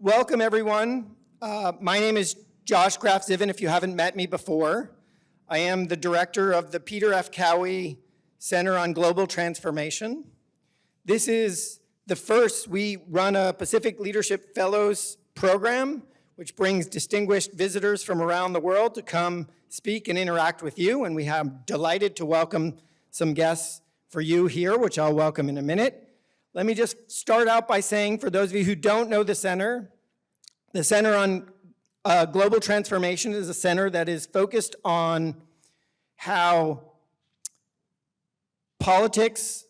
Welcome, everyone. My name is Josh Graff Zivin, if you haven't met me before. I am the director of the Peter F. Cowhey Center on Global Transformation. This is the first. We run a Pacific Leadership Fellows program, which brings distinguished visitors from around the world to come speak and interact with you, and we are delighted to welcome some guests for you here, which I'll welcome in a minute. Let me just start out by saying, for those of you who don't know the Center on Global Transformation is a center that is focused on how politics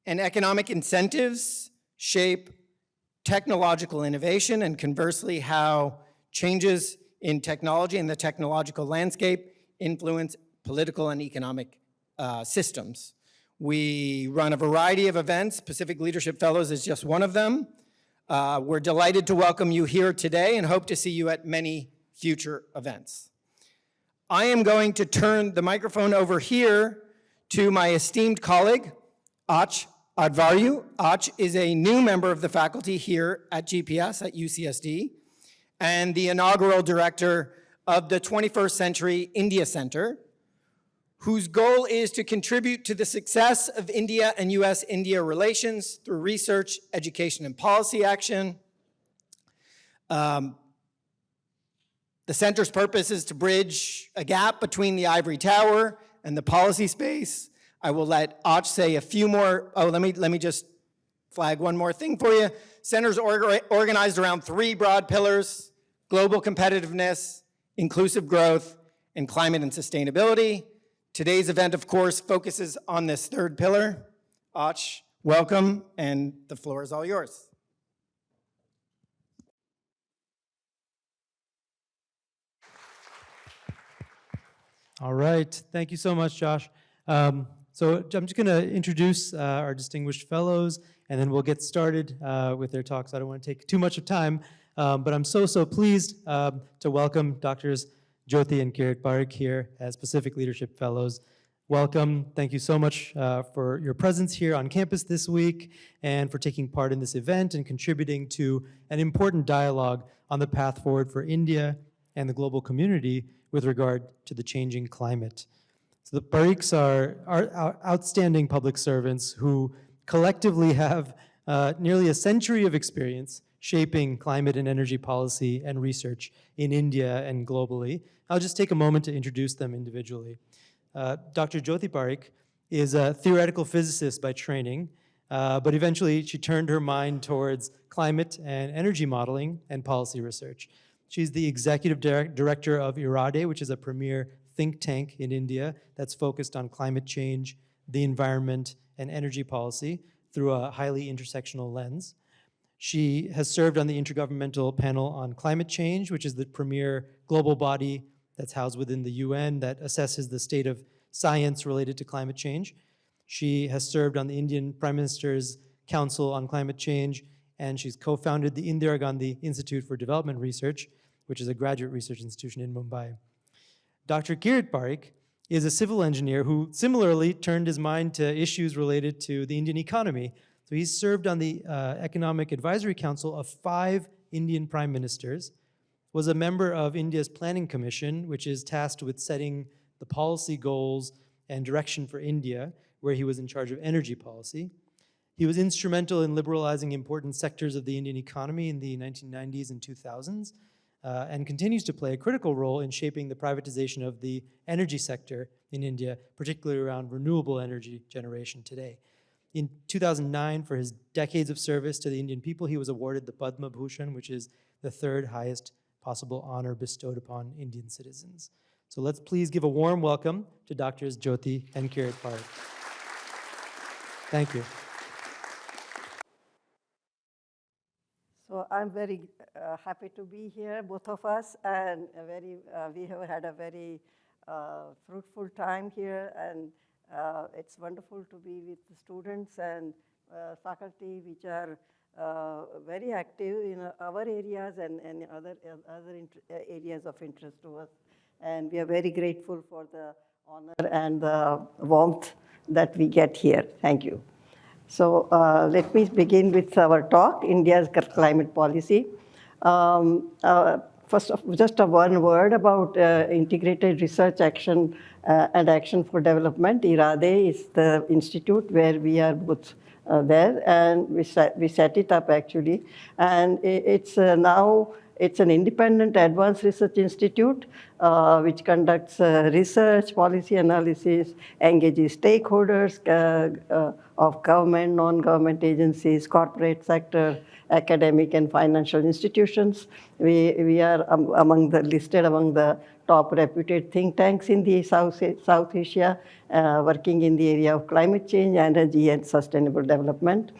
and economic incentives shape technological innovation, and conversely, how changes in technology and the technological landscape influence political and economic systems. We run a variety of events. Pacific Leadership Fellows is just one of them. We're delighted to welcome you here today and hope to see you at many future events. I am going to turn the microphone over here to my esteemed colleague, Adhvaryu. Ach is a new member of the faculty here at GPS at UCSD and the inaugural director of the 21st Century India Center, whose goal is to contribute to the success of India and US-India relations through research, education, and policy action. The center's purpose is to bridge a gap between the ivory tower and the policy space. I will let Ach say a few more. Let me just flag one more thing for you. Center's organized around three broad pillars: global competitiveness, inclusive growth, and climate and sustainability. Today's event, of course, focuses on this third pillar. Ach, welcome, and the floor is all yours. All right, thank you so much, Josh. So I'm just gonna introduce our distinguished fellows, and then we'll get started with their talks. I don't want to take too much of time, but I'm so pleased to welcome Doctors Jyoti and Kirit Parikh here as Pacific Leadership Fellows. Welcome. Thank you so much for your presence here on campus this week and for taking part in this event and contributing to an important dialogue on the path forward for India and the global community with regard to the changing climate. So the Parikhs are outstanding public servants who collectively have nearly a century of experience shaping climate and energy policy and research in India and globally. I'll just take a moment to introduce them individually. Dr. Jyoti Parikh is a theoretical physicist by training, but eventually she turned her mind towards climate and energy modeling and policy research. She's the executive director of IRADE, which is a premier think tank in India that's focused on climate change, the environment, and energy policy through a highly intersectional lens. She has served on the Intergovernmental Panel on Climate Change, which is the premier global body that's housed within the UN that assesses the state of science related to climate change. She has served on the Indian Prime Minister's Council on Climate Change, and she's co-founded the Indira Gandhi Institute for Development Research, which is a graduate research institution in Mumbai. Dr. Kirit Parikh is a civil engineer who similarly turned his mind to issues related to the Indian economy. So he's served on the Economic Advisory Council of 5 Indian prime ministers, was a member of India's Planning Commission, which is tasked with setting the policy goals and direction for India, where he was in charge of energy policy. He was instrumental in liberalizing important sectors of the Indian economy in the 1990s and 2000s, and continues to play a critical role in shaping the privatization of the energy sector in India, particularly around renewable energy generation today. In 2009, for his decades of service to the Indian people, he was awarded the Padma Bhushan, which is the third highest possible honor bestowed upon Indian citizens. So let's please give a warm welcome to Doctors Jyoti and Kirit Parikh. Thank you. So I'm very happy to be here, both of us, and we have had a very fruitful time here, and it's wonderful to be with the students and faculty which are very active in our areas and other areas of interest to us. And we are very grateful for the honor and the warmth that we get here. Thank you. So let me begin with our talk, India's climate policy. First, just one word about Integrated Research Action and Action for Development. IRADE is the institute where we are both there, and we set it up actually. And it's now, it's an independent advanced research institute which conducts research, policy analysis, engages stakeholders of government, non-government agencies, corporate sector, academic and financial institutions. We are listed among the top reputed think tanks in the South Asia, working in the area of climate change, energy, and sustainable development.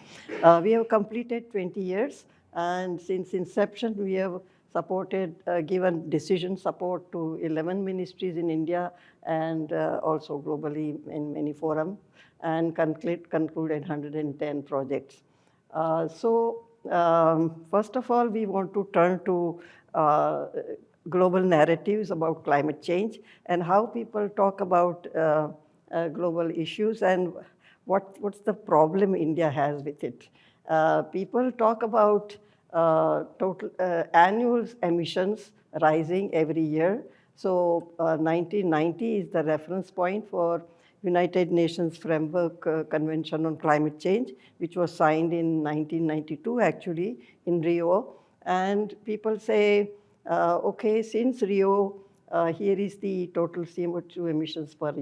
We have completed 20 years, and since inception, we have supported, given decision support to 11 ministries in India and also globally in many forums, and concluded 110 projects. First of all, we want to turn to global narratives about climate change and how people talk about global issues and what's the problem India has with it. People talk about total annual emissions rising every year. So 1990 is the reference point for United Nations Framework Convention on Climate Change, which was signed in 1992 actually in Rio. And people say, okay, since Rio, here is the total CO2 emissions for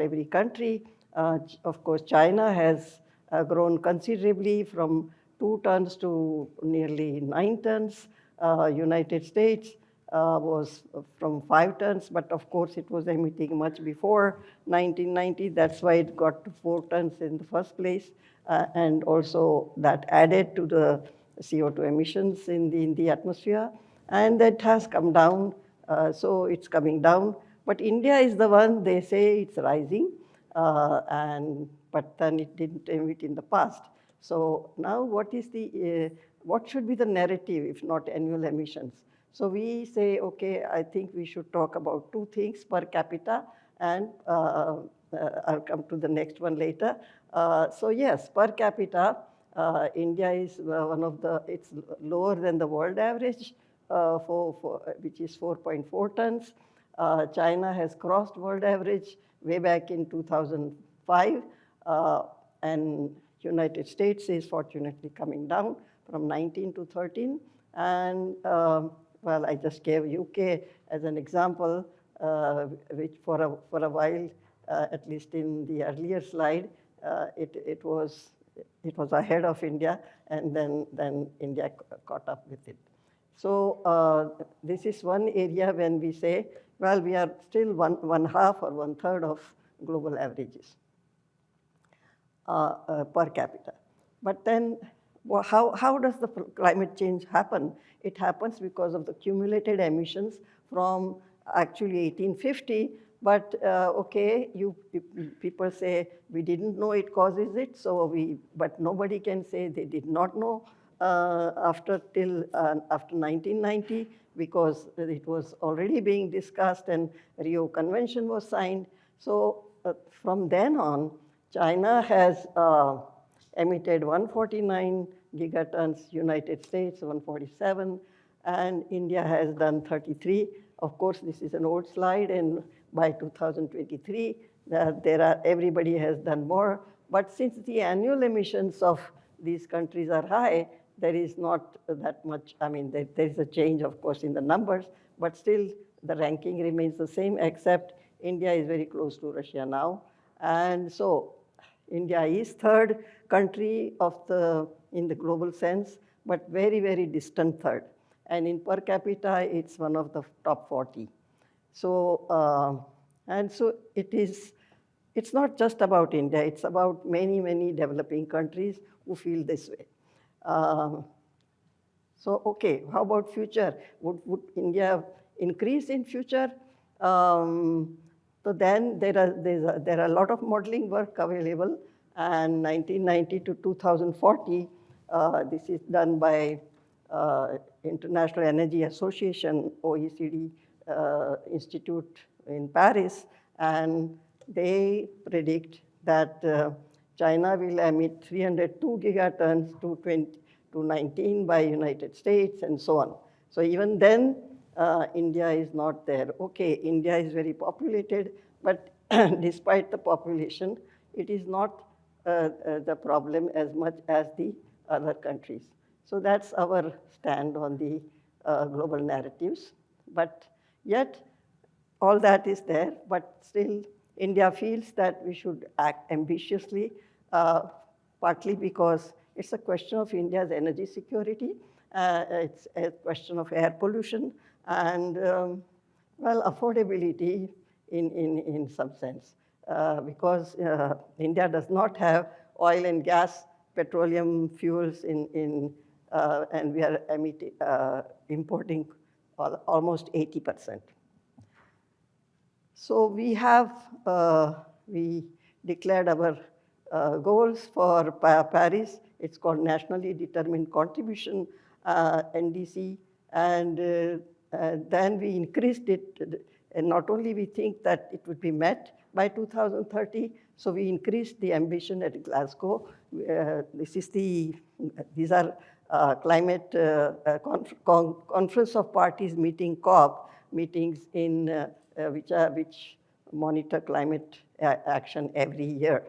every country. Of course, China has grown considerably from 2 tons to nearly 9 tons. United States was from 5 tons, but of course it was emitting much before 1990. That's why it got to 4 tons in the first place. And also that added to the CO2 emissions in the atmosphere. And that has come down, so it's coming down. But India is the one, they say it's rising, but then it didn't emit in the past. So now what should be the narrative if not annual emissions? So we say, okay, I think we should talk about 2 things, per capita, and I'll come to the next one later. So yes, per capita, India is it's lower than the world average, which is 4.4 tons. China has crossed world average way back in 2005, and United States is fortunately coming down from 19 to 13. And well, I just gave UK as an example, which for a while, at least in the earlier slide, it was ahead of India, and then India caught up with it. So this is one area when we say, well, we are still one half or 1/3 of global averages per capita. But then how does the climate change happen? It happens because of the cumulated emissions from actually 1850. But okay, people say we didn't know it causes it, but nobody can say they did not know after 1990, because it was already being discussed and Rio Convention was signed. So from then on, China has emitted 149 gigatons, United States 147, and India has done 33. Of course, this is an old slide, and by 2023, everybody has done more. But since the annual emissions of these countries are high, there is not that much, I mean, there is a change, of course, in the numbers, but still the ranking remains the same, except India is very close to Russia now. And so India is 3rd country in the global sense, but very, very distant 3rd. And in per capita, it's one of the top 40. So, and so it's not just about India, it's about many, many developing countries who feel this way. So, okay, how about future? Would India increase in future? So then there are a lot of modeling work available, and 1990 to 2040, this is done by International Energy Association, OECD Institute in Paris, and they predict that China will emit 302 gigatons to to 19 by United States, and so on. So even then, India is not there. Okay, India is very populated, but despite the population, it is not the problem as much as the other countries. So that's our stand on the global narratives. But yet, all that is there, but still India feels that we should act ambitiously, partly because it's a question of India's energy security, it's a question of air pollution, and well, affordability in some sense. Because India does not have oil and gas, petroleum fuels and we are importing almost 80%. So we have, we declared our goals for Paris. It's called Nationally Determined Contribution, NDC, and then we increased it. And not only we think that it would be met by 2030, so we increased the ambition at Glasgow. These are climate conference of parties meeting, COP meetings in which monitor climate action every year,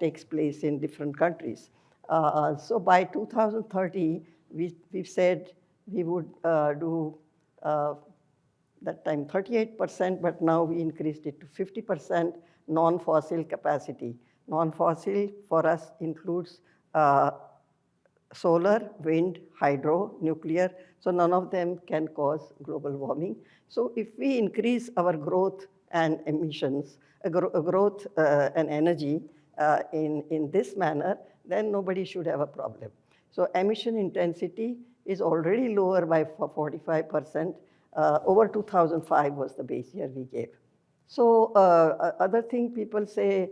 takes place in different countries. So by 2030, we've said we would do that time 38%, but now we increased it to 50% non-fossil capacity. Non-fossil for us includes solar, wind, hydro, nuclear, so none of them can cause global warming. So if we increase our growth and emissions, growth and energy in this manner, then nobody should have a problem. So emission intensity is already lower by 45%. Over 2005 was the base year we gave. So other thing people say,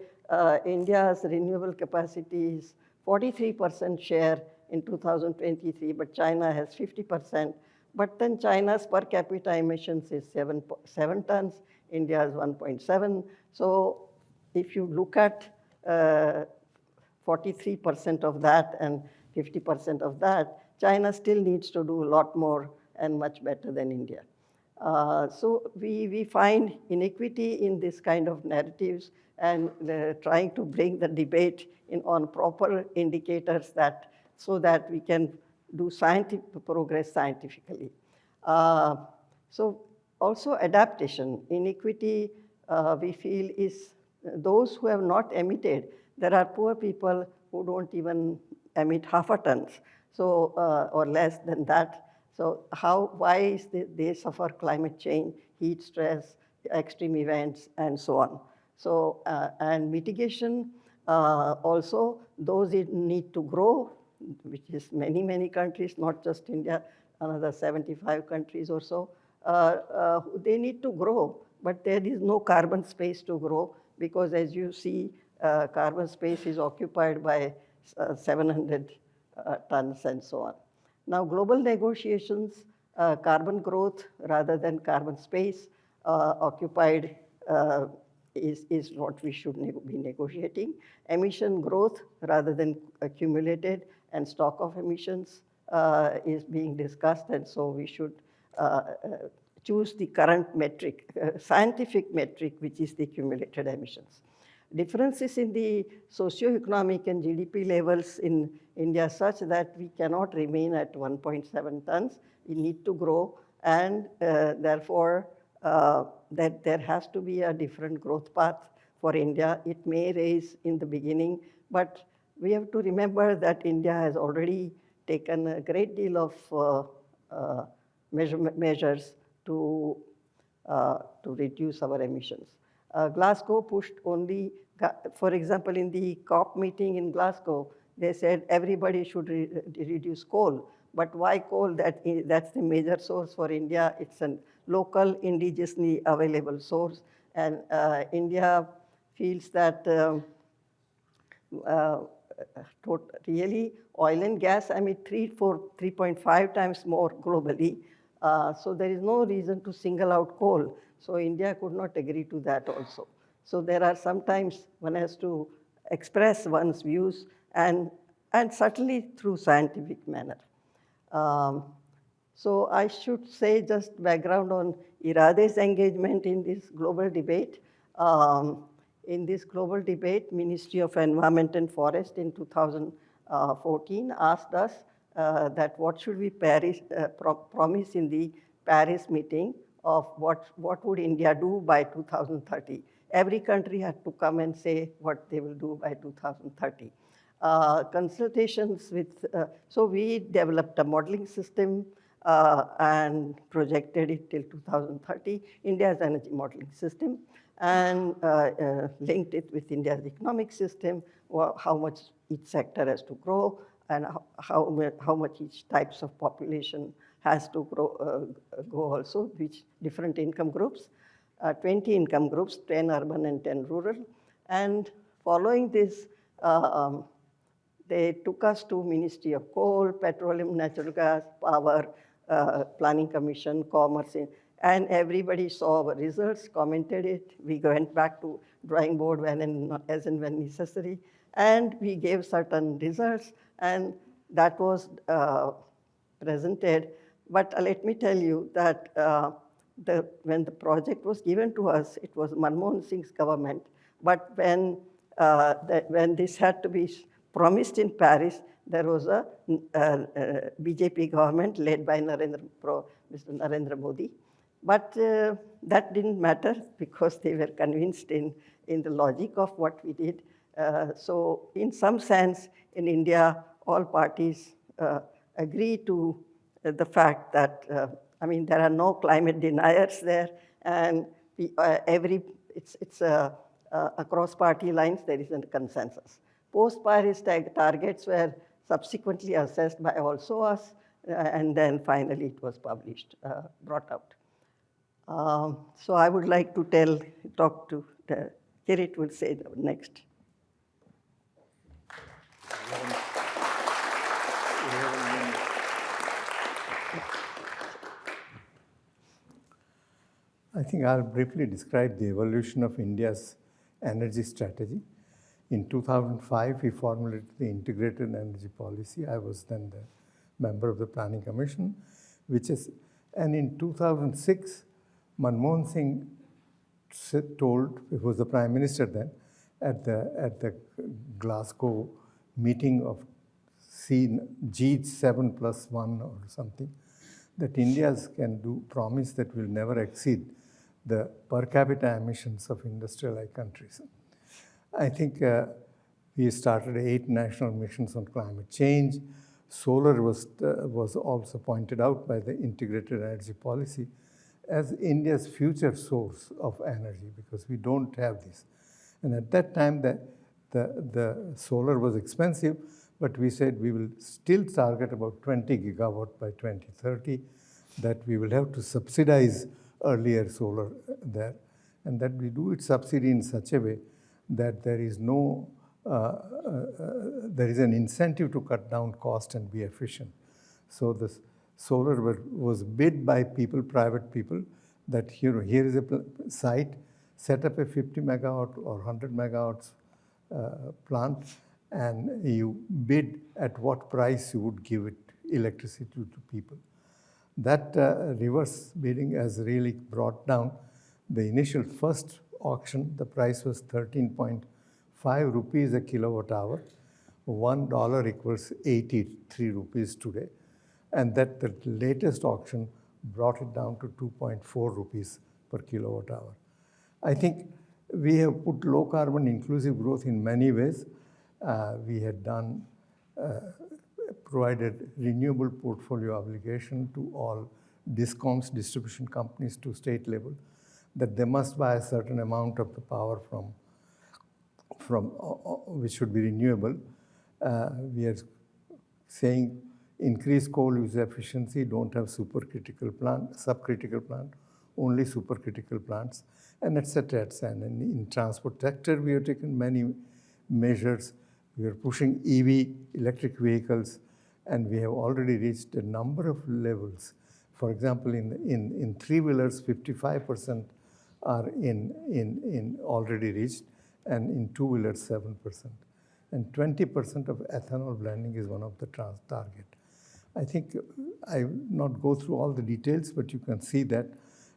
India's renewable capacity is 43% share in 2023, but China has 50%. But then China's per capita emissions is 7 tons, India's 1.7. So if you look at 43% of that and 50% of that, China still needs to do a lot more and much better than India. So we find inequity in this kind of narratives and trying to bring the debate on proper indicators so that we can do scientific progress scientifically. So also adaptation. Inequity, we feel, is those who have not emitted. There are poor people who don't even emit half a ton, so, or less than that. So why is they suffer climate change, heat stress, extreme events, and so on. So, and mitigation, also, those need to grow, which is many, many countries, not just India, another 75 countries or so. They need to grow, but there is no carbon space to grow because, as you see, carbon space is occupied by 700 tons and so on. Now, global negotiations, carbon growth rather than carbon space occupied is what we should be negotiating. Emission growth rather than accumulated and stock of emissions is being discussed, and so we should choose the current metric, scientific metric, which is the accumulated emissions. Differences in the socioeconomic and GDP levels in India such that we cannot remain at 1.7 tons. We need to grow, and therefore, that there has to be a different growth path for India. It may raise in the beginning, but we have to remember that India has already taken a great deal of measures to reduce our emissions. Glasgow pushed only, for example, in the COP meeting in Glasgow, they said everybody should reduce coal. But why coal? That's the major source for India. It's a local, indigenously available source. And India feels that really oil and gas emit 3.5 times more globally. So there is no reason to single out coal. So India could not agree to that also. So there are sometimes one has to express one's views, and and certainly through scientific manner. Um, so I should say just background on Irade's engagement in this global debate. In this global debate, Ministry of Environment and Forest in 2014 asked us that what should we promise in the Paris meeting of what would India do by 2030. Every country had to come and say what they will do by 2030. Consultations with, so we developed a modeling system and projected it till 2030, India's energy modeling system, and linked it with India's economic system, how much each sector has to grow, and how much each types of population has to go also, which different income groups, 20 income groups, 10 urban and 10 rural. And following this, they took us to Ministry of Coal, Petroleum, Natural Gas, Power, Planning Commission, Commerce, and everybody saw our results, commented it. We went back to drawing board as and when necessary, and we gave certain results, and that was presented. But let me tell you that when the project was given to us, it was Manmohan Singh's government. But when this had to be promised in Paris, there was a BJP government led by Mr. Narendra Modi. But that didn't matter because they were convinced in the logic of what we did. So in some sense, in India, all parties agree to the fact that, I mean, there are no climate deniers there, and it's across party lines, there is a consensus. Post-Paris targets were subsequently assessed by also us, and then finally it was published, brought out. So I would like to talk to Kirit will say the next. I think I'll briefly describe the evolution of India's energy strategy. In 2005, we formulated the integrated energy policy. I was then the member of the Planning Commission, and in 2006, Manmohan Singh told, he was the Prime Minister then, at the Glasgow meeting of G7+1 or something, that India can promise that will never exceed the per capita emissions of industrialized countries. I think we started 8 national missions on climate change. Solar was also pointed out by the integrated energy policy as India's future source of energy, because we don't have this. And at that time, the solar was expensive, but we said we will still target about 20 gigawatt by 2030, that we will have to subsidize earlier solar there, and that we do it subsidy in such a way that there is an incentive to cut down cost and be efficient. So the solar was bid by private people, that here is a site, set up a 50 megawatt or 100 megawatts plant, and you bid at what price you would give it electricity to people. That reverse bidding has really brought down the initial first auction. The price was 13.5 rupees a kilowatt hour. $1 equals 83 rupees today. And that the latest auction brought it down to 2.4 rupees per kilowatt hour. I think we have put low carbon inclusive growth in many ways. We had provided renewable portfolio obligation to all DISCOMs, distribution companies, to state level, that they must buy a certain amount of the power from which should be renewable. We are saying increase coal use efficiency, don't have subcritical plant, only supercritical plants, and et cetera, et cetera. And in transport sector, we have taken many measures. We are pushing EV, electric vehicles, and we have already reached a number of levels. For example, in three-wheelers, 55% are already reached, and in two-wheelers, 7%. and 20% of ethanol blending is one of the target. I think I will not go through all the details, but you can see that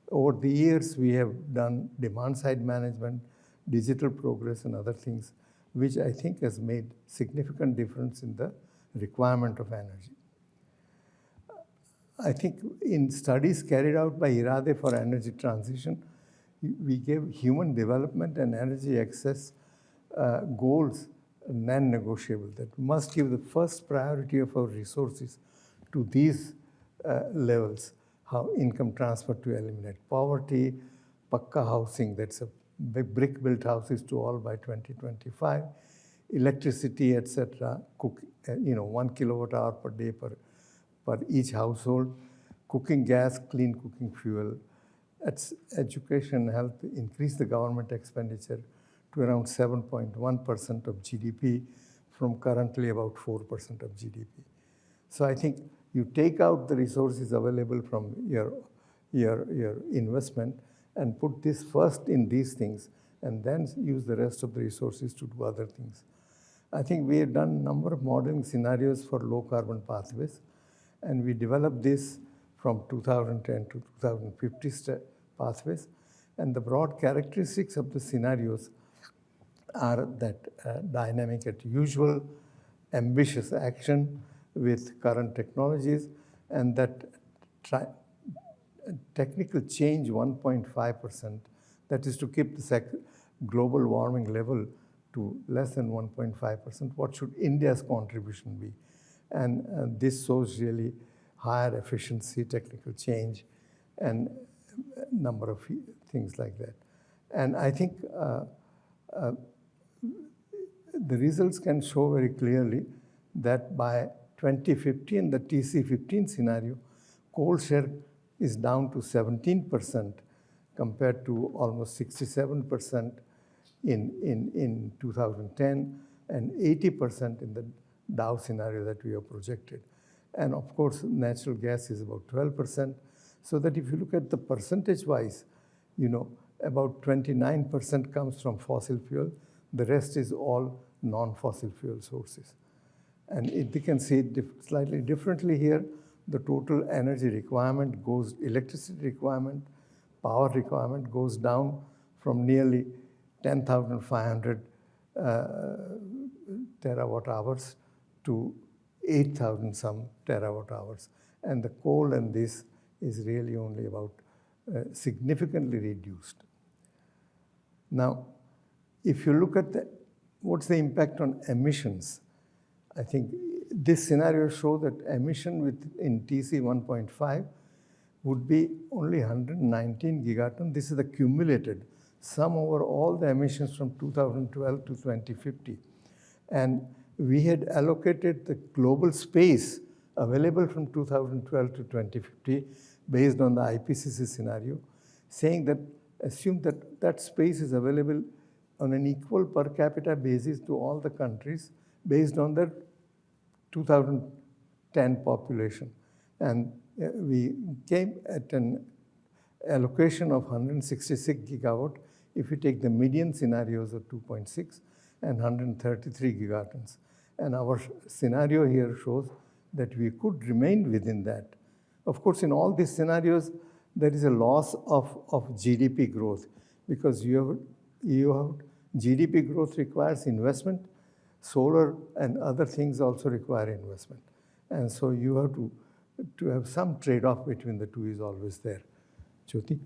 over the years we have done demand side management, digital progress and other things, which I think has made significant difference in the requirement of energy. I think in studies carried out by IRADE for energy transition, we gave human development and energy access goals non-negotiable, that must give the first priority of our resources to these levels, how income transfer to eliminate poverty, pakka housing, that's a big brick-built houses to all by 2025, electricity, etc., 1 kilowatt hour per day per each household, cooking gas, clean cooking fuel, education, health, increase the government expenditure to around 7.1% of GDP from currently about 4% of GDP. So I think you take out the resources available from your investment and put this first in these things and then use the rest of the resources to do other things. I think we have done a number of modeling scenarios for low carbon pathways, and we developed this from 2010 to 2050 pathways. And the broad characteristics of the scenarios are that dynamic at usual, ambitious action with current technologies, and that technical change 1.5%, that is to keep the global warming level to less than 1.5%. What should India's contribution be? And this shows really higher efficiency, technical change, and a number of things like that. And I think the results can show very clearly that by 2050 in the TC15 scenario, coal share is down to 17% compared to almost 67% in 2010 and 80% in the Dow scenario that we have projected. And of course, natural gas is about 12%. So that if you look at the percentage-wise, about 29% comes from fossil fuel. The rest is all non-fossil fuel sources. And you can see it slightly differently here. The total energy requirement goes, electricity requirement, power requirement goes down from nearly 10,500 terawatt hours to 8,000 some terawatt hours. And the coal and this is really only about significantly reduced. Now, if you look at what's the impact on emissions, I think this scenario shows that emission in TC 1.5 would be only 119 gigaton. This is the cumulated sum over all the emissions from 2012 to 2050. And we had allocated the global space available from 2012 to 2050 based on the IPCC scenario, saying that assume that that space is available on an equal per capita basis to all the countries based on their 2010 population. And we came at an allocation of 166 gigawatt if you take the median scenarios of 2.6 and 133 gigatons. And our scenario here shows that we could remain within that. Of course, in all these scenarios, there is a loss of GDP growth because you have GDP growth requires investment. Solar and other things also require investment. And so you have to have some trade-off between the two is always there. Jyoti?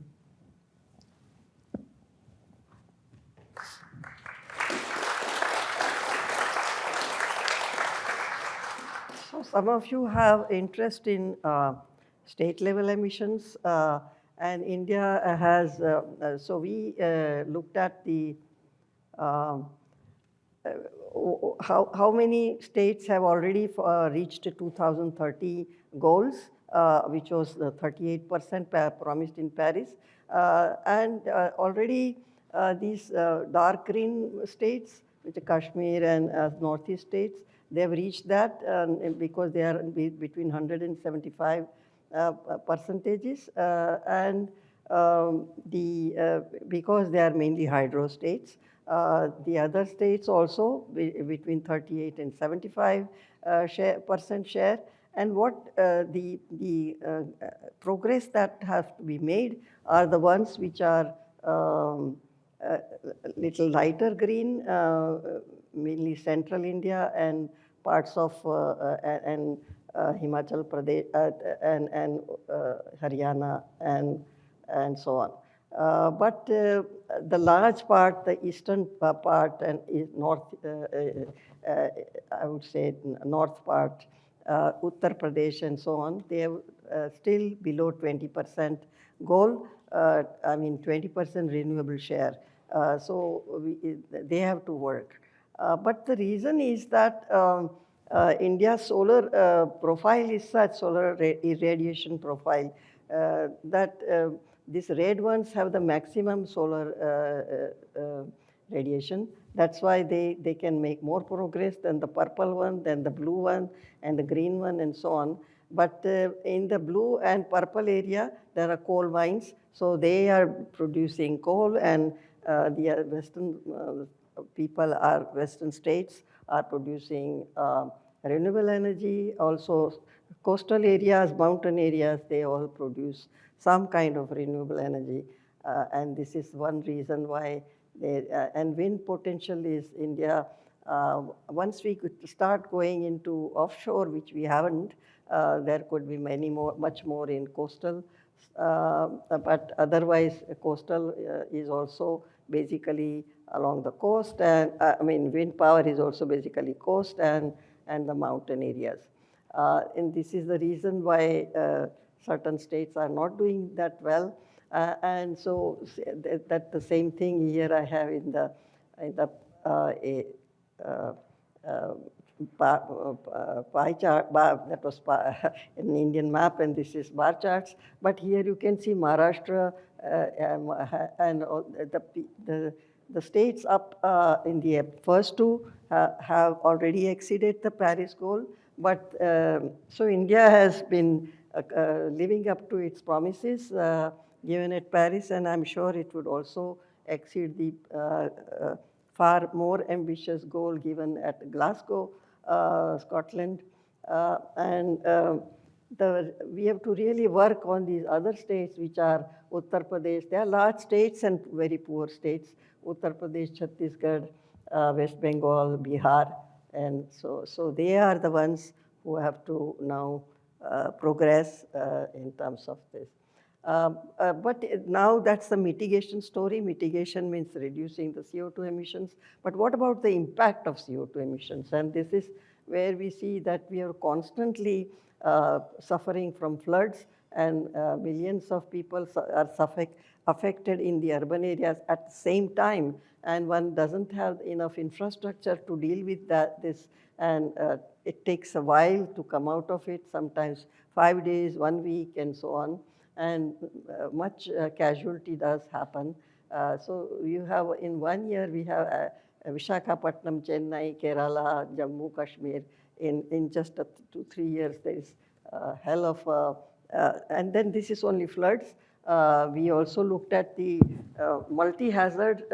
So some of you have interest in state-level emissions, and India has, so we looked at the how many states have already reached 2030 goals, which was the 38% promised in Paris. And already these dark green states, which are Kashmir and Northeast states, they have reached that because they are between 175 percentages. And because they are mainly hydro states, The other states also between 38 and 75 percent share. And what the progress that has to be made are the ones which are little lighter green, mainly central India and parts of Himachal Pradesh and Haryana and so on. But the large part, the eastern part and north, I would say north part, Uttar Pradesh and so on, they are still below 20% goal, 20% renewable share. So they have to work. But the reason is that India's solar profile is such, solar irradiation profile, that these red ones have the maximum solar radiation. That's why they can make more progress than the purple one, than the blue one, and the green one, and so on. But in the blue and purple area, there are coal mines. So they are producing coal, and the western western states are producing renewable energy. Also, coastal areas, mountain areas, they all produce some kind of renewable energy. And this is one reason why and wind potential is India. Once we could start going into offshore, which we haven't, there could be much more in coastal. But otherwise, coastal is also basically along the coast, and wind power is also basically coast and the mountain areas. And this is the reason why certain states are not doing that well. And so that the same thing here I have in the pie chart, that was an Indian map, and this is bar charts. But here you can see Maharashtra and the states up in the first two have already exceeded the Paris goal. But so India has been living up to its promises given at Paris, and I'm sure it would also exceed the far more ambitious goal given at Glasgow, Scotland. We have to really work on these other states, which are Uttar Pradesh. They are large states and very poor states. Uttar Pradesh, Chhattisgarh, West Bengal, Bihar. And so they are the ones who have to now progress in terms of this. But now that's the mitigation story. Mitigation means reducing the CO2 emissions. But what about the impact of CO2 emissions? And this is where we see that we are constantly suffering from floods, and millions of people are affected in the urban areas at the same time. And one doesn't have enough infrastructure to deal with this. And it takes a while to come out of it, sometimes 5 days, 1 week, and so on. And much casualty does happen. So you have, in 1 year, we have Visakhapatnam, Chennai, Kerala, Jammu, Kashmir. In just 2-3 years, there is a hell of and then this is only floods. We also looked at the multi-hazard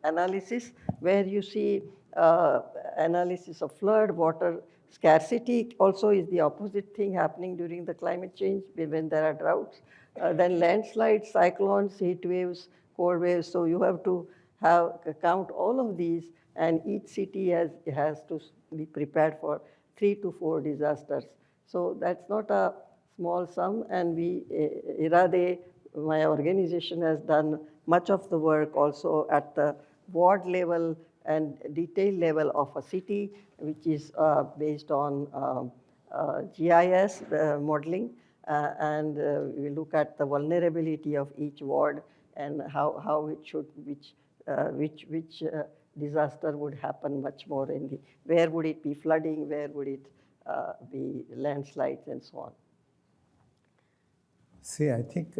analysis, where you see analysis of flood, water scarcity also is the opposite thing happening during the climate change when there are droughts. Then landslides, cyclones, heat waves, cold waves. So you have to count all of these, and each city has to be prepared for 3 to 4 disasters. So that's not a small sum, and IRADE, my organization, has done much of the work also at the ward level and detail level of a city, which is based on GIS modeling, and we look at the vulnerability of each ward and how it should, which disaster would happen much more where would it be flooding, where would it be landslides, and so on. See, I think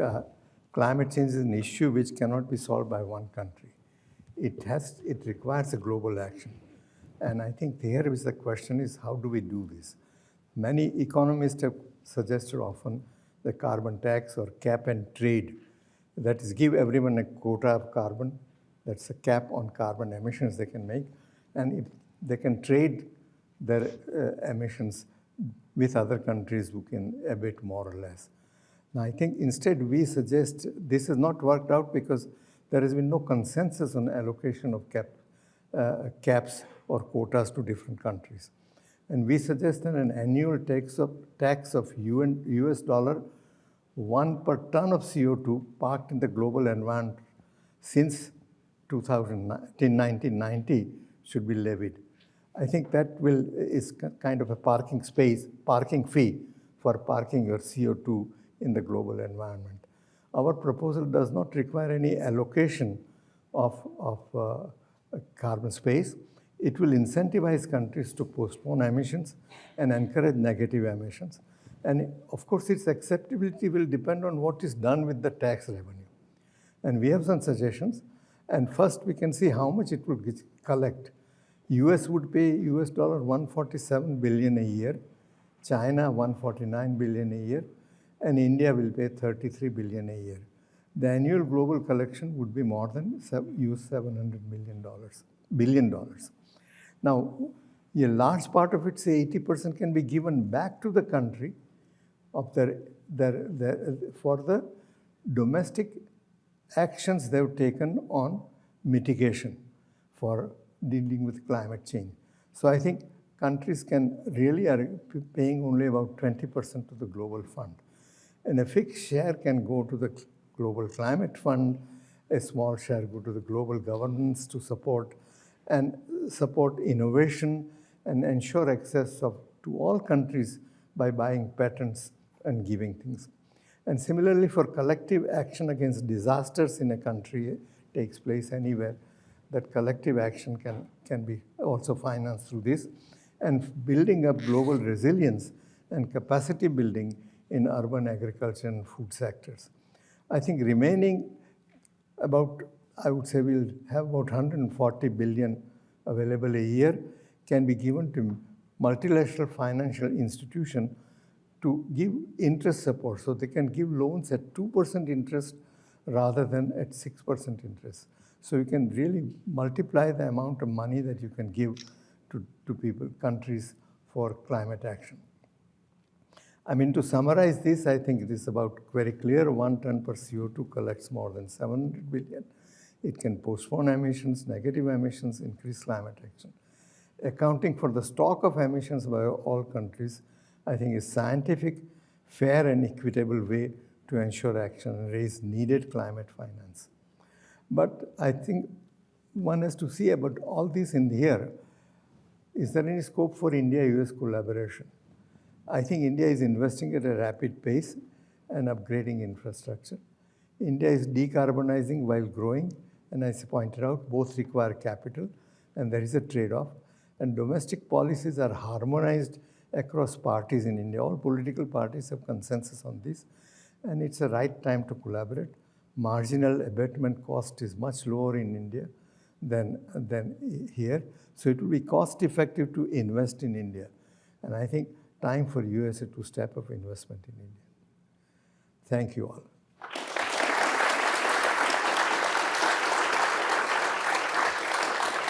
climate change is an issue which cannot be solved by one country. It requires a global action. And I think here is the question is, how do we do this? Many economists have suggested often the carbon tax or cap and trade. That is, give everyone a quota of carbon That's a cap on carbon emissions they can make. And if they can trade their emissions with other countries who can abate more or less. Now, I think instead we suggest this has not worked out because there has been no consensus on allocation of caps or quotas to different countries. And we suggest that an annual tax of US dollar 1 per ton of CO2 parked in the global environment since 1990 should be levied. I think that is kind of a parking fee for parking your CO2 in the global environment. Our proposal does not require any allocation of carbon space. It will incentivize countries to postpone emissions and encourage negative emissions. And of course, its acceptability will depend on what is done with the tax revenue. And we have some suggestions. And first, we can see how much it will collect. US would pay US dollar 147 billion a year, China 149 billion a year, and India will pay 33 billion a year. The annual global collection would be more than $700 billion. Now, a large part of it, say 80%, can be given back to the country of for the domestic actions they've taken on mitigation for dealing with climate change. So I think countries can really are paying only about 20% to the global fund. And a fixed share can go to the global climate fund, a small share go to the global governance to support innovation and ensure access to all countries by buying patents and giving things. And similarly, for collective action against disasters in a country takes place anywhere, that collective action can be also financed through this, and building up global resilience and capacity building in urban agriculture and food sectors. I think remaining I would say we'll have about 140 billion available a year can be given to multilateral financial institutions to give interest support. So they can give loans at 2% interest rather than at 6% interest. So you can really multiply the amount of money that you can give to countries for climate action. I mean, to summarize this, I think it is about very clear. 1 ton per CO2 collects more than 700 billion. It can postpone emissions, negative emissions, increase climate action. Accounting for the stock of emissions by all countries, I think is scientific, fair, and equitable way to ensure action and raise needed climate finance. But I think one has to see about all this in here. Is there any scope for India-US collaboration? I think India is investing at a rapid pace and upgrading infrastructure. India is decarbonizing while growing, and as I pointed out, both require capital, and there is a trade-off. And domestic policies are harmonized across parties in India. All political parties have consensus on this, and it's the right time to collaborate. Marginal abatement cost is much lower in India than here, so it will be cost-effective to invest in India. And I think time for USA to step up investment in India. Thank you all.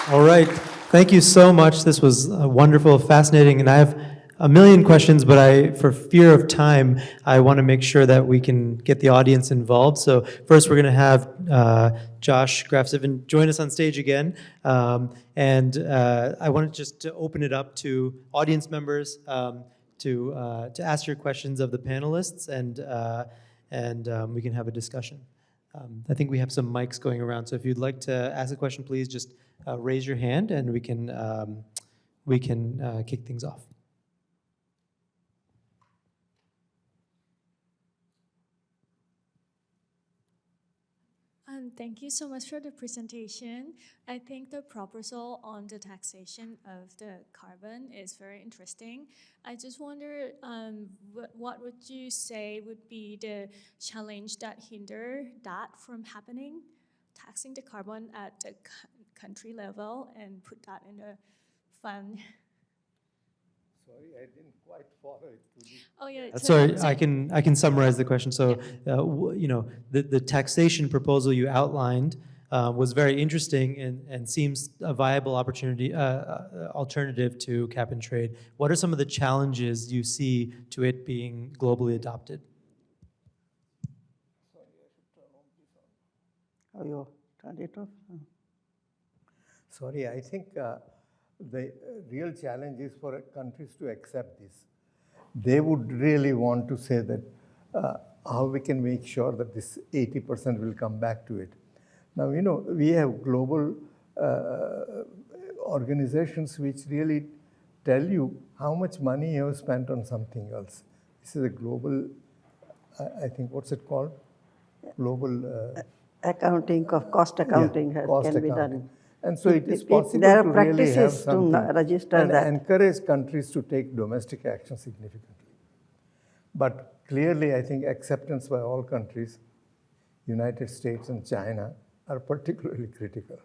All right. Thank you so much. This was wonderful, fascinating, and I have a million questions, but for fear of time, I want to make sure that we can get the audience involved. So first, we're going to have Josh, Graff, Zivin join us on stage again, and I wanted just to open it up to audience members to ask your questions of the panelists, and we can have a discussion. I think we have some mics going around, so if you'd like to ask a question, please just raise your hand, and we can kick things off. Thank you so much for the presentation. I think the proposal on the taxation of the carbon is very interesting. I just wonder, what would you say would be the challenge that hinder that from happening? Taxing the carbon at the country level and put that in a fund. Sorry, I didn't quite follow it. Oh yeah. Sorry, I can summarize the question. So, the taxation proposal you outlined was very interesting and seems a viable opportunity, alternative to cap and trade. What are some of the challenges you see to it being globally adopted? Oh, you turned it off? Sorry, I think the real challenge is for countries to accept this. They would really want to say that how we can make sure that this 80% will come back to it. Now, you know, we have global organizations which really tell you how much money you have spent on something else. This is a global, I think, what's it called? Global... accounting, cost accounting can be done. And so it is possible there are to really have practices to something register and that. encourage countries to take domestic action significantly. But clearly, I think acceptance by all countries, United States and China, are particularly critical.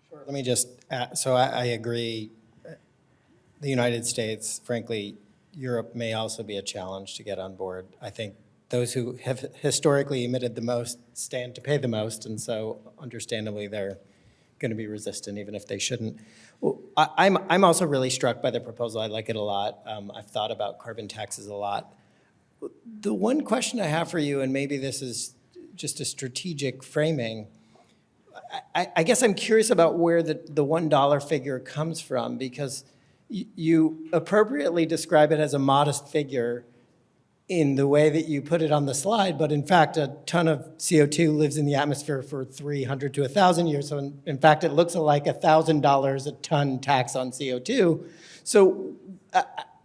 Sure, let me just add, so I agree. The United States, frankly, Europe may also be a challenge to get on board. I think those who have historically emitted the most stand to pay the most, and so understandably they're going to be resistant even if they shouldn't. Well, I'm also really struck by the proposal. I like it a lot. I've thought about carbon taxes a lot. The one question I have for you, and maybe this is just a strategic framing, I guess I'm curious about where the $1 figure comes from, because you appropriately describe it as a modest figure in the way that you put it on the slide, but in fact, a ton of CO2 lives in the atmosphere for 300 to 1,000 years. So in fact, it looks like $1,000 a ton tax on CO2. So,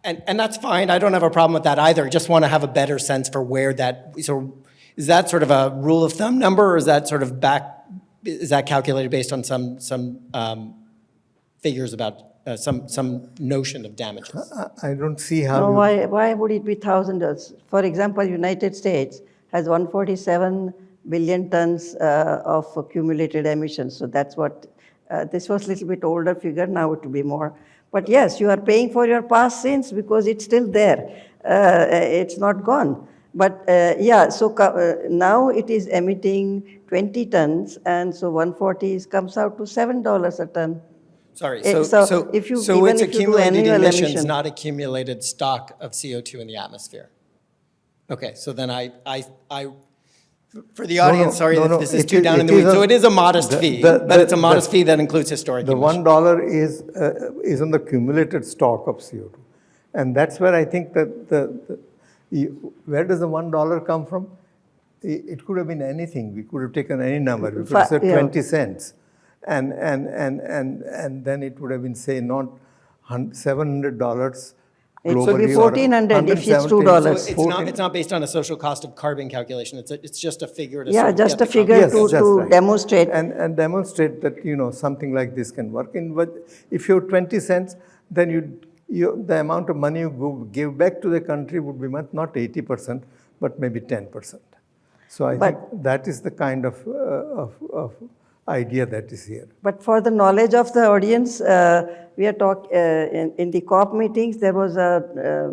and that's fine. I don't have a problem with that either. I just want to have a better sense for where that, so is that sort of a rule of thumb number, or is that sort of is that calculated based on some figures about some notion of damages? I don't see how. No, why would it be $1,000? For example, United States has 147 billion tons of accumulated emissions. So that's what, this was a little bit older figure, now it will be more. But yes, you are paying for your past sins because it's still there. It's not gone. But yeah, so now it is emitting 20 tons, and so 140 comes out to $7 a ton. Sorry, So if you- so even it's if you do accumulated annual emissions, emission. not accumulated stock of CO2 in the atmosphere. Okay, so then for the audience, sorry if this is too down in the weeds. So it is a modest fee, but it's a modest fee that includes historic The emissions. $1 is on the cumulated stock of CO2. And that's where I think that where does the $1 come from? It could have been anything. We could have taken any number. We could have said 20 cents. And then it would have been, say, not $700 It globally. should be or $1,400 if it's $170. $2. It's not based on a social cost of carbon calculation. It's just a figure to Yeah, sort of just get a the figure Yes, to that's right. demonstrate. And demonstrate that, you know, something like this can work. But if you have 20 cents, then the amount of money you give back to the country would be not 80%, but maybe 10%. So I think that is the kind of idea that is here. But for the knowledge of the audience, we are in the COP meetings, there was a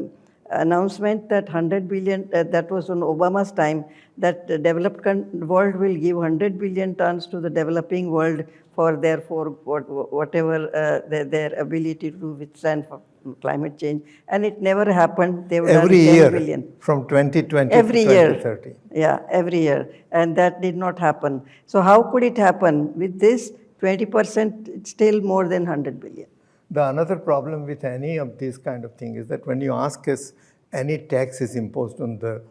announcement that 100 billion, that was on Obama's time, that the developed world will give 100 billion tons to the developing world for their whatever their ability to withstand for climate change. And it never happened. They were Every 10 year, billion. from 2020 Every to year. 2030. Yeah, every year. And that did not happen. So how could it happen? With this 20%, it's still more than 100 billion. The another problem with any of these kind of thing is that when you ask us any tax is imposed on the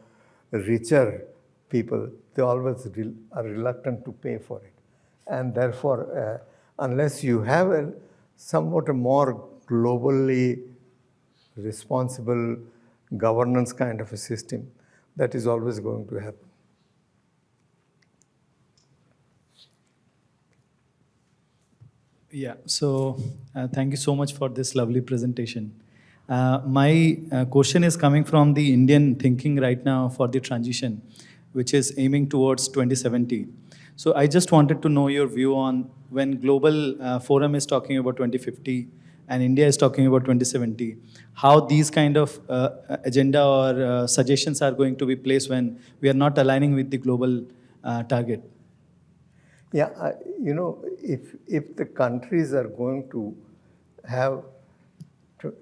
richer people, they always are reluctant to pay for it. And therefore, unless you have a somewhat a more globally responsible governance kind of a system, that is always going to happen. Yeah, so thank you so much for this lovely presentation. My question is coming from the Indian thinking right now for the transition, which is aiming towards 2070. So I just wanted to know your view on when global forum is talking about 2050, and India is talking about 2070. How these kind of agenda or suggestions are going to be placed when we are not aligning with the global target? Yeah, if the countries are going to have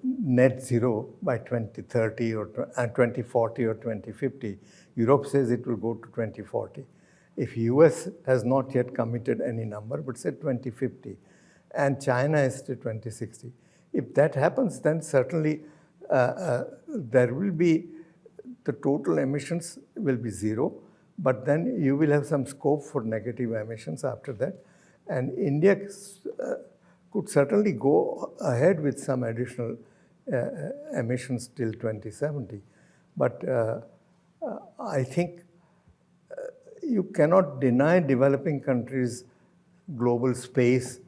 net zero by 2030 or 2040 or 2050, Europe says it will go to 2040. If US has not yet committed any number, but said 2050, and China is to 2060. If that happens, then certainly there will be, the total emissions will be zero, but then you will have some scope for negative emissions after that. And India could certainly go ahead with some additional emissions till 2070. But I think you cannot deny developing countries global space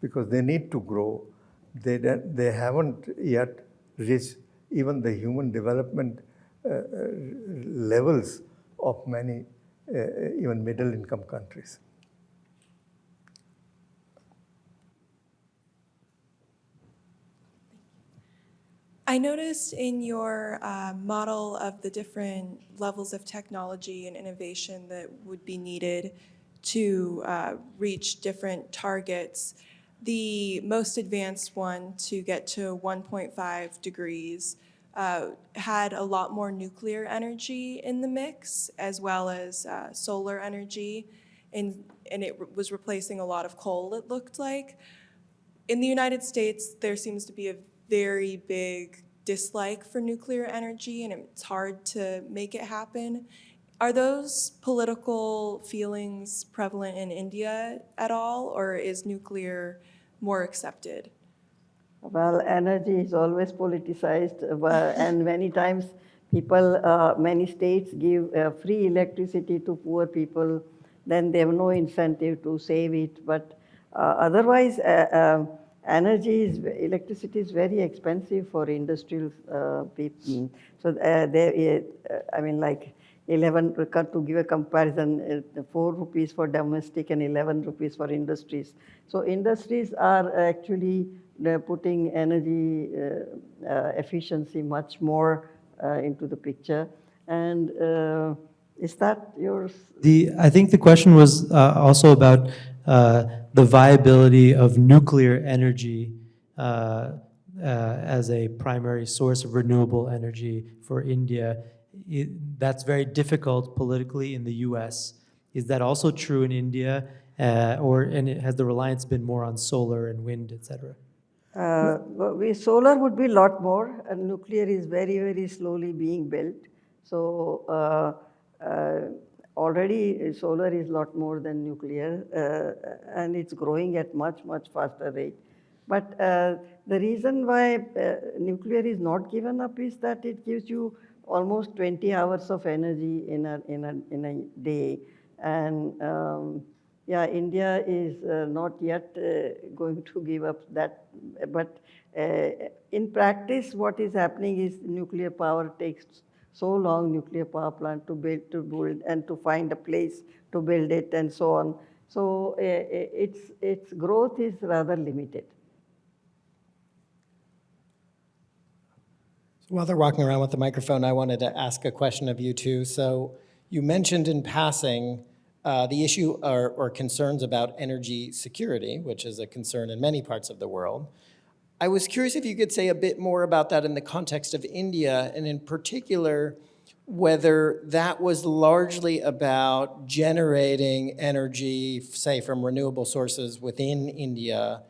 because they need to grow. They haven't yet reached even the human development levels of many even middle income countries. I noticed in your model of the different levels of technology and innovation that would be needed to reach different targets, the most advanced one to get to 1.5 degrees had a lot more nuclear energy in the mix, as well as solar energy, and it was replacing a lot of coal, it looked like. In the United States, there seems to be a very big dislike for nuclear energy, and it's hard to make it happen. Are those political feelings prevalent in India at all, or is nuclear more accepted? Well, energy is always politicized, and many times people, many states give free electricity to poor people, then they have no incentive to save it. But otherwise, electricity is very expensive for industrial people. So like 11, to give a comparison, 4 rupees for domestic and 11 rupees for industries. So industries are actually putting energy efficiency much more into the picture. And is that yours? I think the question was also about the viability of nuclear energy as a primary source of renewable energy for India. That's very difficult politically in the US. Is that also true in India? Has the reliance been more on solar and wind, et cetera? Solar would be a lot more, and nuclear is very, very slowly being built. So already solar is a lot more than nuclear, and it's growing at much, much faster rate. But the reason why nuclear is not given up is that it gives you almost 20 hours of energy in a day. And yeah, India is not yet going to give up that. But in practice, what is happening is nuclear power takes so long, nuclear power plant to build and to find a place to build it and so on. So its growth is rather limited. While they're walking around with the microphone, I wanted to ask a question of you two. So you mentioned in passing the issue or concerns about energy security, which is a concern in many parts of the world. I was curious if you could say a bit more about that in the context of India, and in particular, whether that was largely about generating energy, say, from renewable sources within India,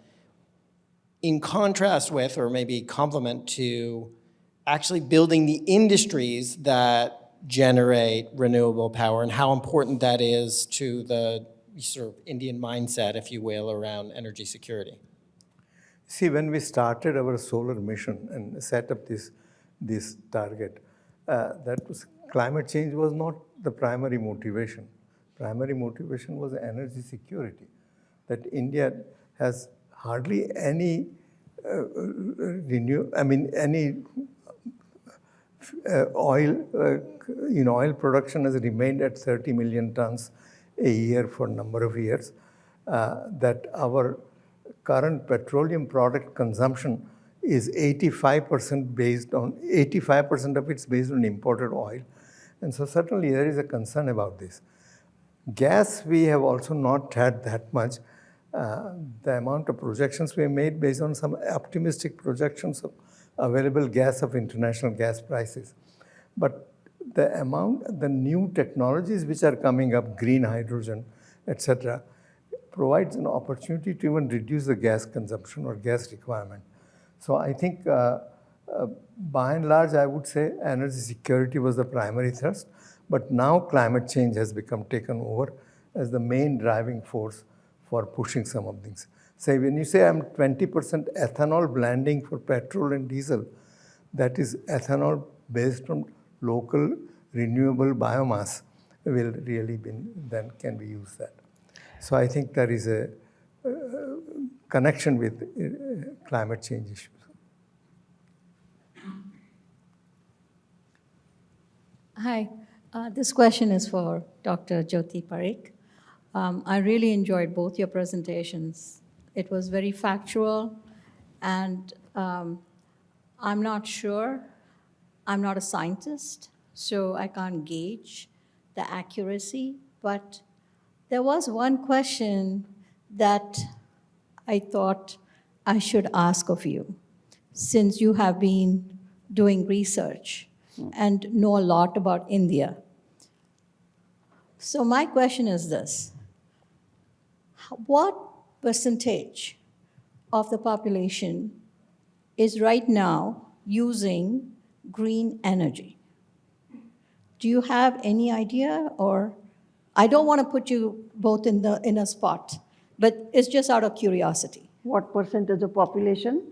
in contrast with, or maybe complement to, actually building the industries that generate renewable power, and how important that is to the sort of Indian mindset, if you will, around energy security. See, when we started our solar mission and set up this target, that was climate change was not the primary motivation. Primary motivation was energy security. That India has hardly any oil production has remained at 30 million tons a year for a number of years. That our current petroleum product consumption is 85% of it's based on imported oil. And so certainly there is a concern about this. Gas, we have also not had that much. The amount of projections we made based on some optimistic projections of available gas of international gas prices. But the new technologies which are coming up, green hydrogen, etc., provides an opportunity to even reduce the gas consumption or gas requirement. So I think by and large, I would say energy security was the primary thrust, but now climate change has become taken over as the main driving force for pushing some of things. Say when you say I'm 20% ethanol blending for petrol and diesel, that is ethanol based on local renewable biomass will really be, then can we use that. So I think there is a connection with climate change issues. Hi, this question is for Dr. Jyoti Parikh. I really enjoyed both your presentations. It was very factual, and I'm not sure. I'm not a scientist, so I can't gauge the accuracy, but there was one question that I thought I should ask of you, since you have been doing research and know a lot about India. So my question is this: what percentage of the population is right now using green energy? Do you have any idea? Or I don't want to put you both in a spot, but it's just out of curiosity. What percentage of population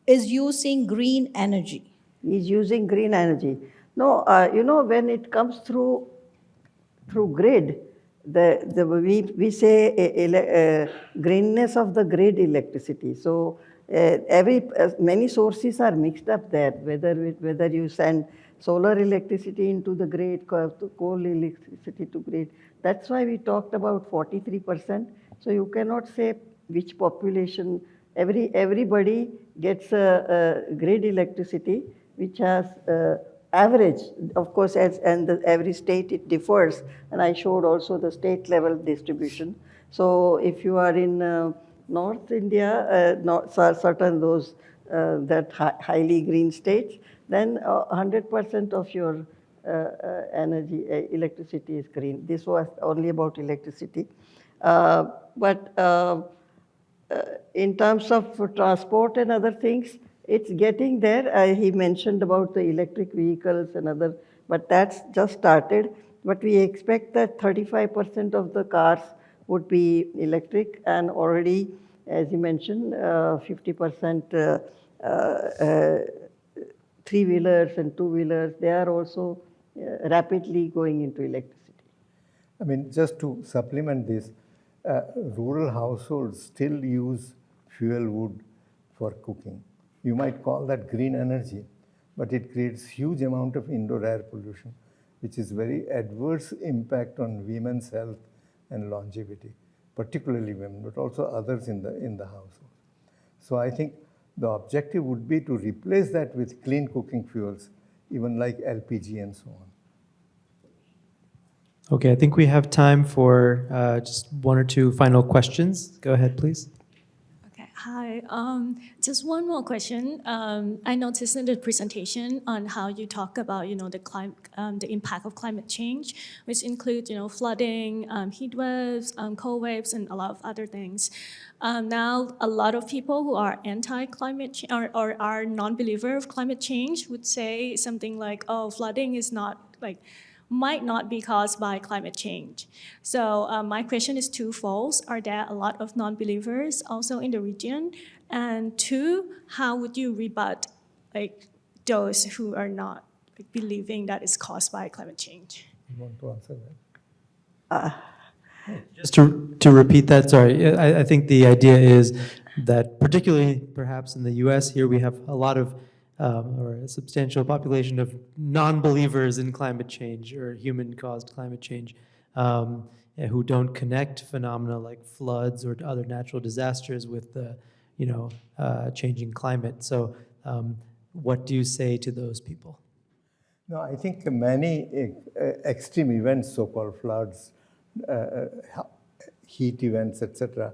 Is using green energy? is using green energy? No, when it comes through grid, we say greenness of the grid electricity. So many sources are mixed up there, whether you send solar electricity into the grid, coal electricity to grid. That's why we talked about 43%. So you cannot say which population. Everybody gets grid electricity, which has average, of course, every state it differs, and I showed also the state level distribution. So if you are in North India, certain those that highly green states, then 100% of your electricity is green. This was only about electricity. But in terms of transport and other things, it's getting there. He mentioned about the electric vehicles and other, but that's just started. But we expect that 35% of the cars would be electric, and already, as he mentioned, 50% three-wheelers and two-wheelers, they are also rapidly going into electricity. I mean, just to supplement this, rural households still use fuel wood for cooking. You might call that green energy, but it creates huge amount of indoor air pollution, which is very adverse impact on women's health and longevity, particularly women, but also others in the household. So I think the objective would be to replace that with clean cooking fuels, even like LPG and so on. Okay, I think we have time for just one or two final questions. Go ahead, please. Okay, hi. Just one more question. I noticed in the presentation on how you talk about, the impact of climate change, which includes, flooding, heat waves, cold waves, and a lot of other things. Now, a lot of people who are anti-climate change or are non-believer of climate change would say something like, "Oh, flooding is not might not be caused by climate change." So my question is twofold. Are there a lot of non-believers also in the region? And two, how would you rebut those who are not believing that it's caused by climate change? You want to answer that? Just to repeat that, sorry, I think the idea is that particularly perhaps in the US here, we have a lot of or a substantial population of non-believers in climate change or human-caused climate change. who don't connect phenomena like floods or other natural disasters with the, changing climate. So what do you say to those people? No, I think many extreme events, so-called floods, heat events, etc.,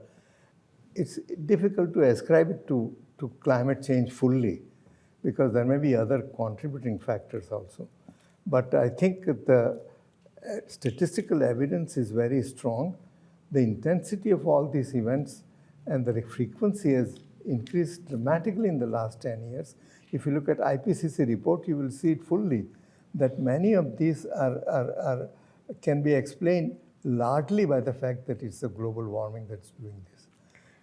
it's difficult to ascribe it to climate change fully, because there may be other contributing factors also. But I think the statistical evidence is very strong. The intensity of all these events and the frequency has increased dramatically in the last 10 years. If you look at IPCC report, you will see it fully, that many of these can be explained largely by the fact that it's the global warming that's doing this.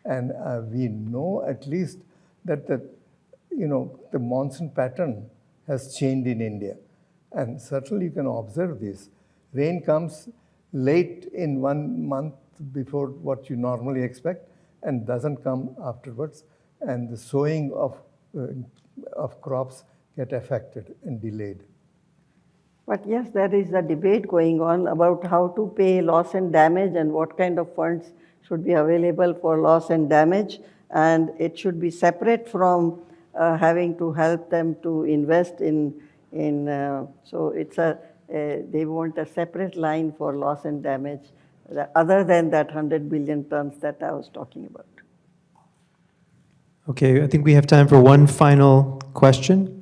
And we know at least that the monsoon pattern has changed in India. And certainly you can observe this. Rain comes late in 1 month before what you normally expect and doesn't come afterwards. And the sowing of crops get affected and delayed. But yes, there is a debate going on about how to pay loss and damage and what kind of funds should be available for loss and damage. And it should be separate from having to help them to invest in so it's they want a separate line for loss and damage other than that 100 billion tons that I was talking about. Okay, I think we have time for one final question.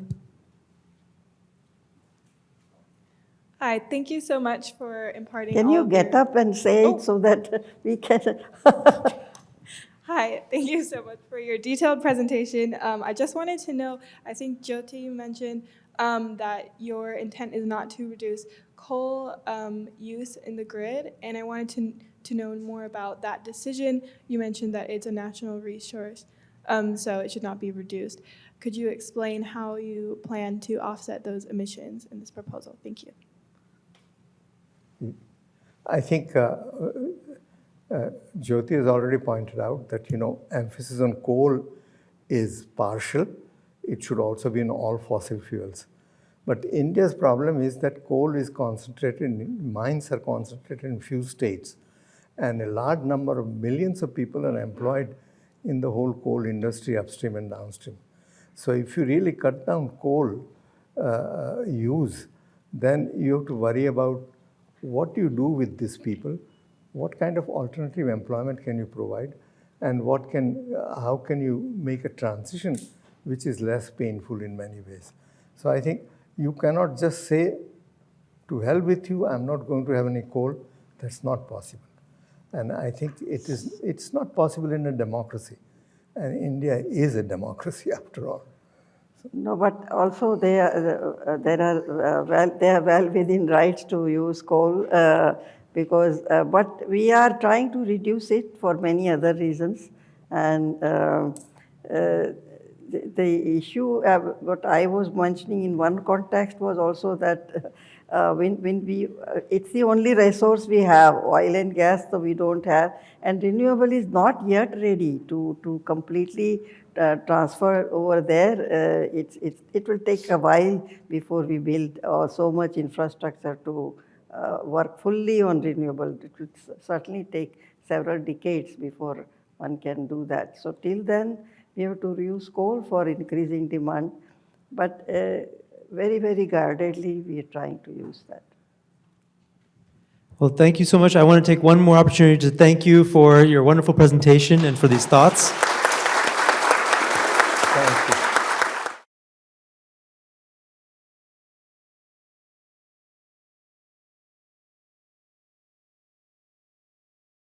Hi, thank you so much for imparting. Can you get up and say it so that we can? Hi, thank you so much for your detailed presentation. I just wanted to know, I think Jyoti mentioned that your intent is not to reduce coal use in the grid, and I wanted to know more about that decision. You mentioned that it's a national resource, so it should not be reduced. Could you explain how you plan to offset those emissions in this proposal? Thank you. I think Jyoti has already pointed out that, emphasis on coal is partial. It should also be in all fossil fuels. But India's problem is that coal is concentrated, mines are concentrated in few states. And a large number of millions of people are employed in the whole coal industry, upstream and downstream. So if you really cut down coal use, then you have to worry about what you do with these people, what kind of alternative employment can you provide, and how can you make a transition which is less painful in many ways. So I think you cannot just say, to hell with you, I'm not going to have any coal. That's not possible. And I think it's not possible in a democracy. And India is a democracy after all. No, but also they are well within rights to use coal because, but we are trying to reduce it for many other reasons. And the issue, what I was mentioning in one context was also that when we, it's the only resource we have, oil and gas, so we don't have, and renewable is not yet ready to completely transfer over there. It will take a while before we build so much infrastructure to work fully on renewable. It will certainly take several decades before one can do that. So till then, we have to use coal for increasing demand, but very, very guardedly we are trying to use that. Well, thank you so much. I want to take one more opportunity to thank you for your wonderful presentation and for these thoughts.